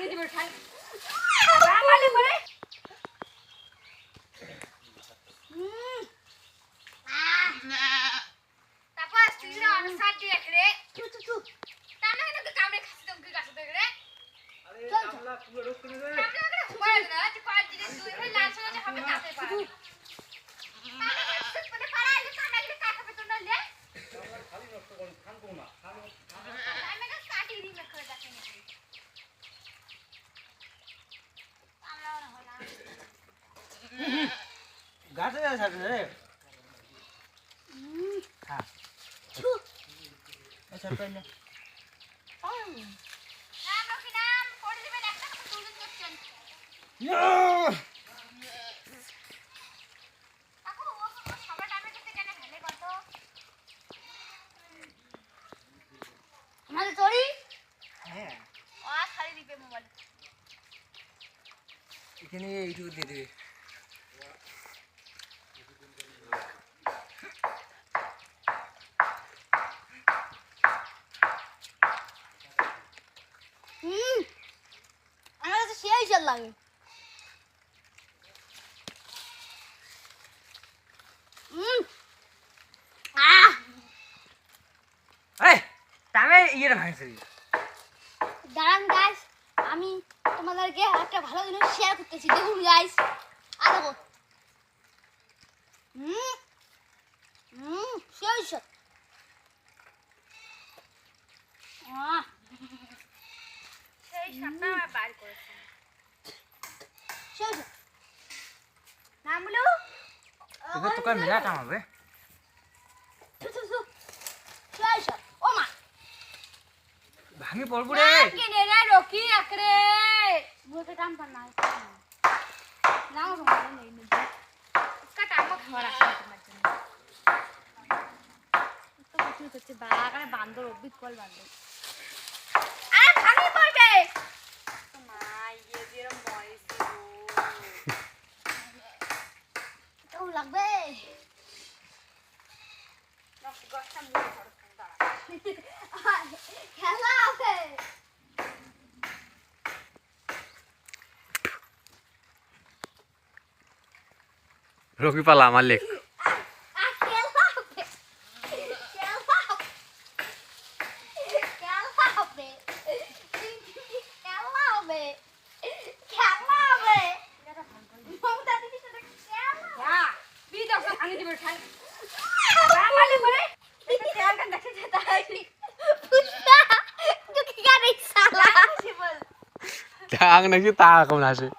ভাঙি দিবে ভাঙালে পরে তারপর তুইরা অনেক সাথ দিয়ে রে চুপ তাহলে তো কামড়ে খাসি তো কি কাছে রে আরে কামলা পুরো রোজ করে রে কামড়ে করে না যে কয় দিন তুই ওই লাল সোনা যে হবে কাছে পারে মানে পারা যে কামড়ে কাছে পেতো না লে কামলা খালি নষ্ট করুন খানবো না খানো আমি না কাটি দিই না করে যাচ্ছে না আমরা না হলা গাছে যাচ্ছে রে হ্যাঁ আচ্ছা কই না নাম রকি নাম পড়ে দিবেন একটা তুলুন করছেন কাকু ও সবার টাইমে করতে কেন হেলে কত আমাদের চড়ি হ্যাঁ ও খালি দিবে মোবাইল এখানে এইটুকু দিয়ে দিবি আমার কাছে সেই চল লাগে এই তামে ইয়ের ভাঙছে দাঁড়ান গাইস আমি তোমাদেরকে একটা ভালো জিনিস শেয়ার করতেছি দেখুন গাইস আর দেখো সেই চল সেই সাপটা আমার বার করেছে সেই নাম বলো এবার তোকে মেলা কাম হবে সেই ও মা ভাঙি পড়বো রে কেনে রে রকি আকরে মুখে কাম করনা নাও তোমার নেই নেই इसका टाइम को खबर আসে তোমার জন্য তো কিছু হচ্ছে বাগানে বান্দর অদ্ভুত কল বান্দর আরে ভাঙি পড়বে মা ইয়ে দিয়ে মরেছি তো লাগবে নষ্ট গছটা মুড়ে ধরো দাঁড়া খেলা আছে রকি পালা মালিক ang nagsi ta ako na siya